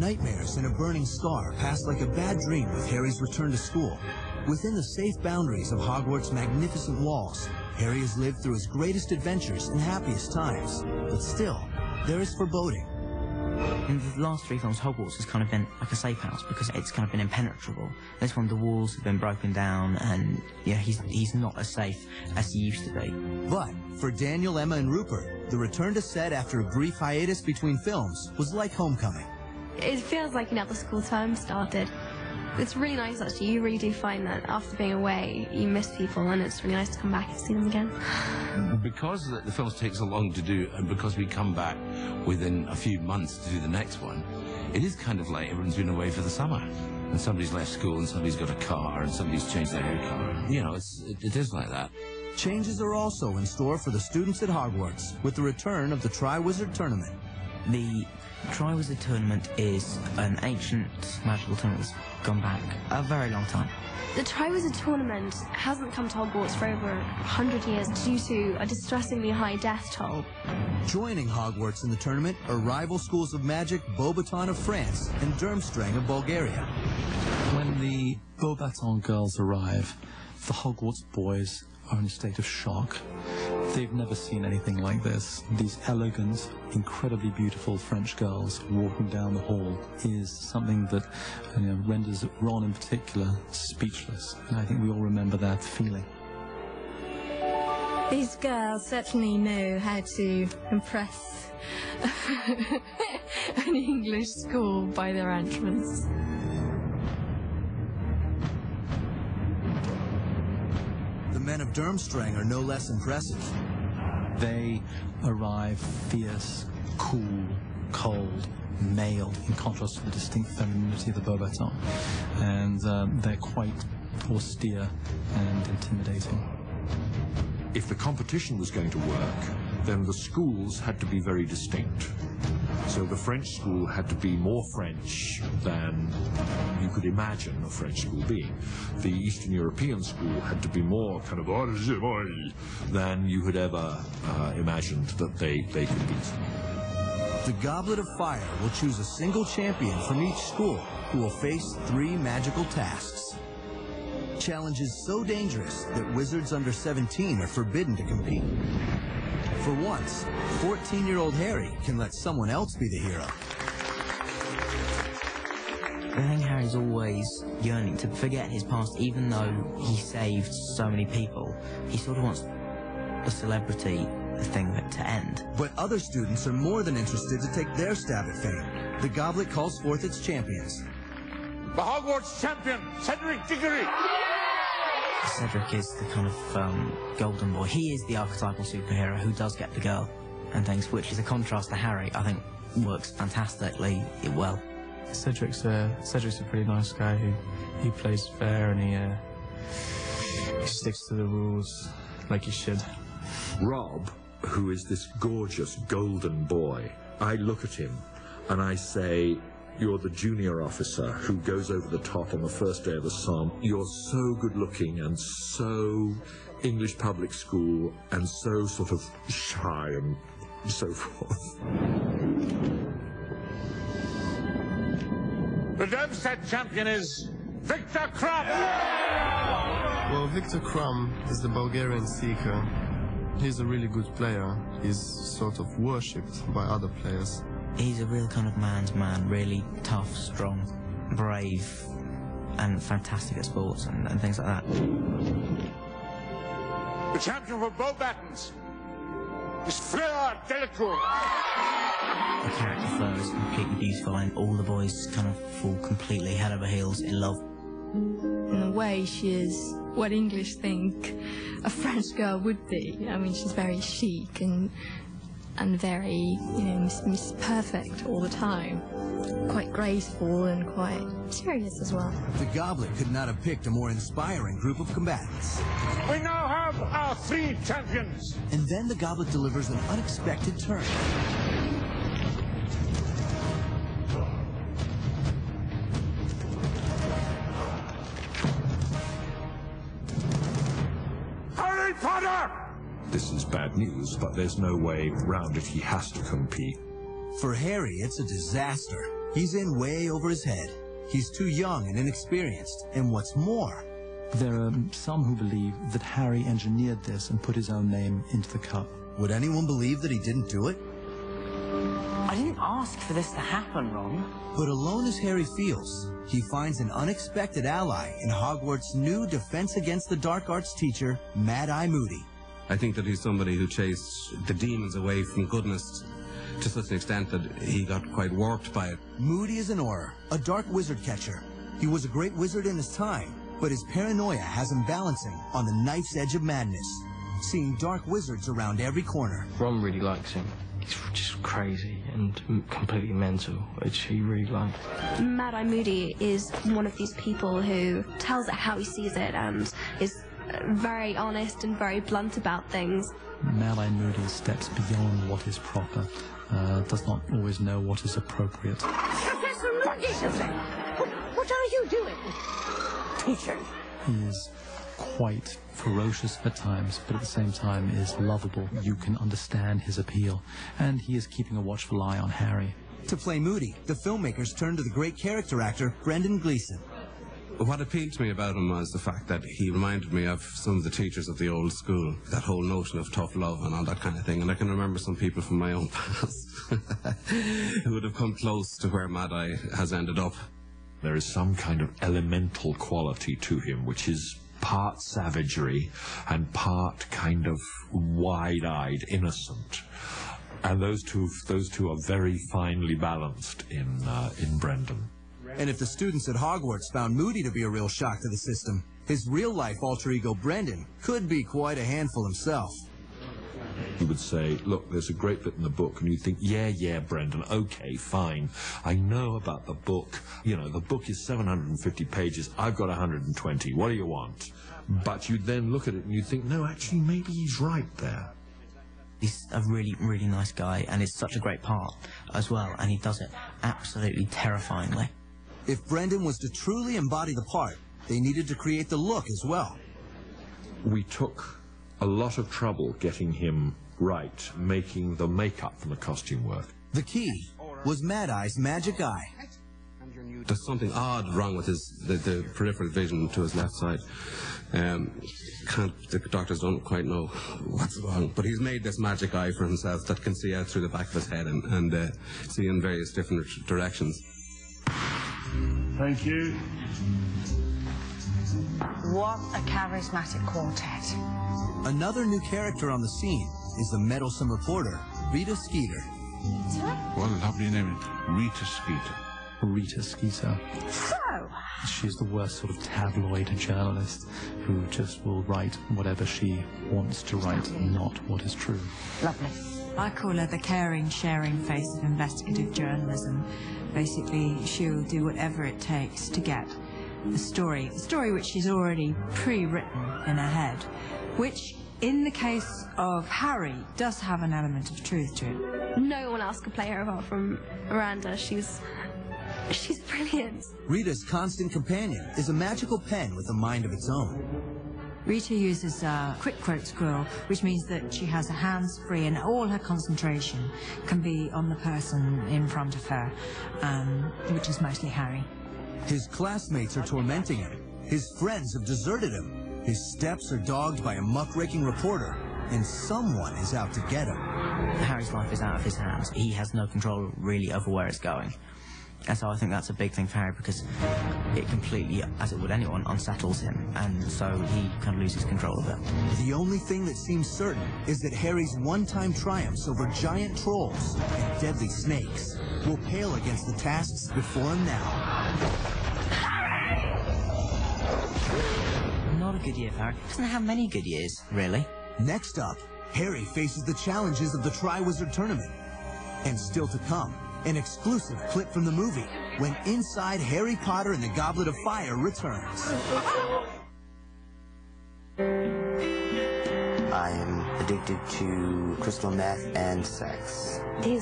Nightmares and a burning scar pass like a bad dream with Harry's return to school. Within the safe boundaries of Hogwarts' magnificent walls, Harry has lived through his greatest adventures and happiest times. But still, there is foreboding. In the last three films, Hogwarts has kind of been like a safe house because it's kind of been impenetrable. This one, the walls have been broken down, and yeah, he's not as safe as he used to be. But for Daniel, Emma, and Rupert, the return to set after a brief hiatus between films was like homecoming. It feels like another school term started. It's really nice, actually. You really do find that after being away, you miss people, and it's really nice to come back and see them again. Because the films take so long to do, and because we come back within a few months to do the next one, it is kind of like everyone's been away for the summer. And somebody's left school, and somebody's got a car, and somebody's changed their hair colour. You know, it is like that. Changes are also in store for the students at Hogwarts with the return of the Triwizard Tournament. The Triwizard Tournament is an ancient magical tournament that's gone back a very long time. The Triwizard Tournament hasn't come to Hogwarts for over 100 years due to a distressingly high death toll. Joining Hogwarts in the tournament are rival schools of magic Beauxbaton of France and Durmstrang of Bulgaria. When the Beauxbaton girls arrive, the Hogwarts boys are in a state of shock. They've never seen anything like this. These elegant, incredibly beautiful French girls walking down the hall is something that renders Ron in particular speechless. And I think we all remember that feeling. These girls certainly know how to impress an English school by their entrance. The men of Durmstrang are no less impressive. They arrive fierce, cool, cold, male, in contrast to the distinct femininity of the Beauxbaton. And they're quite austere and intimidating. If the competition was going to work, then the schools had to be very distinct. So the French school had to be more French than you could imagine a French school being. The Eastern European school had to be more kind of than you had ever imagined that they could beat. The Goblet of Fire will choose a single champion from each school who will face 3 magical tasks. Challenges so dangerous that wizards under 17 are forbidden to compete. For once, 14-year-old Harry can let someone else be the hero. I think Harry's always yearning to forget his past, even though he saved so many people. He sort of wants the celebrity thing to end. But other students are more than interested to take their stab at fame. The Goblet calls forth its champions. The Hogwarts champion, Cedric Diggory! Cedric is the kind of golden boy. He is the archetypal superhero who does get the girl and things, which is a contrast to Harry. I think works fantastically well. Cedric's a pretty nice guy who plays fair, and he sticks to the rules like he should. Rob, who is this gorgeous golden boy, I look at him and I say, you're the junior officer who goes over the top on the first day of the Somme. You're so good-looking and so English public school and so sort of shy and so forth. The Darmstadt champion is Victor Krum! Well, Victor Krum is the Bulgarian seeker. He's a really good player. He's sort of worshipped by other players. He's a real kind of man's man, really tough, strong, brave, and fantastic at sports and things like that. The champion for Beauxbatons is Fleur Delacour. The character Fleur is completely beautiful, and all the boys kind of fall completely head over heels in love. In a way, she is what English think a French girl would be. I mean, she's very chic and very, Miss Perfect all the time. Quite graceful and quite serious as well. The Goblet could not have picked a more inspiring group of combatants. We now have our 3 champions. And then the Goblet delivers an unexpected turn. Harry Potter! This is bad news, but there's no way round it. He has to compete. For Harry, it's a disaster. He's in way over his head. He's too young and inexperienced, and what's more, there are some who believe that Harry engineered this and put his own name into the cup. would anyone believe that he didn't do it? I didn't ask for this to happen, Ron. But alone as Harry feels, he finds an unexpected ally in Hogwarts' new Defense Against the Dark Arts teacher, Mad-Eye Moody. I think that he's somebody who chased the demons away from goodness to such an extent that he got quite warped by it. Moody is an Auror, a dark wizard catcher. He was a great wizard in his time, but his paranoia has him balancing on the knife's edge of madness, seeing dark wizards around every corner. Ron really likes him. He's just crazy and completely mental, which he really likes. Mad-Eye Moody is one of these people who tells it how he sees it and is very honest and very blunt about things. Mad-Eye Moody steps beyond what is proper, does not always know what is appropriate. Professor Moody! What are you doing? Teacher! He is quite ferocious at times, but at the same time is lovable. You can understand his appeal, and he is keeping a watchful eye on Harry. To play Moody, the filmmakers turned to the great character actor Brendan Gleeson. What appealed to me about him was the fact that he reminded me of some of the teachers of the old school, that whole notion of tough love and all that kind of thing. And I can remember some people from my own past who would have come close to where Mad-Eye has ended up. There is some kind of elemental quality to him, which is part savagery and part kind of wide-eyed innocent. And those two are very finely balanced in Brendan. And if the students at Hogwarts found Moody to be a real shock to the system, his real-life alter ego Brendan could be quite a handful himself. He would say, look, there's a great bit in the book, and you think, yeah, Brendan, okay, fine. I know about the book. You know, the book is 750 pages. I've got 120. What do you want? But you then look at it and you think, no, actually, maybe he's right there. He's a really, really nice guy, and it's such a great part as well, and he does it absolutely terrifyingly. If Brendan was to truly embody the part, they needed to create the look as well. We took a lot of trouble getting him right, making the makeup and the costume work. The key was Mad-Eye's magic eye. There's something odd wrong with the peripheral vision to his left side. The doctors don't quite know what's wrong, but he's made this magic eye for himself that can see out through the back of his head and see in various different directions. Thank you. What a charismatic quartet. Another new character on the scene is the meddlesome reporter, Rita Skeeter. What a lovely name. Rita Skeeter. Rita Skeeter. So, She's the worst sort of tabloid journalist who just will write whatever she wants to write, not what is true. lovely. I call her the caring, sharing face of investigative journalism. Basically, she'll do whatever it takes to get a story which she's already pre-written in her head, which, in the case of Harry, does have an element of truth to it. No one else could play her apart from Miranda. She's brilliant. Rita's constant companion is a magical pen with a mind of its own. Rita uses a quick quote scroll, which means that she has her hands free and all her concentration can be on the person in front of her, which is mostly Harry. His classmates are tormenting him. His friends have deserted him. His steps are dogged by a muckraking reporter, and someone is out to get him. Harry's life is out of his hands. He has no control really over where it's going. And so I think that's a big thing for Harry, because it completely, as it would anyone, unsettles him, and so he kind of loses control of it. The only thing that seems certain is that Harry's one-time triumphs over giant trolls and deadly snakes will pale against the tasks before him now. Not a good year for Harry. Doesn't have many good years, really. Next up, Harry faces the challenges of the Triwizard Tournament. And still to come, an exclusive clip from the movie when Inside Harry Potter and the Goblet of Fire returns. I am addicted to crystal meth and sex. He's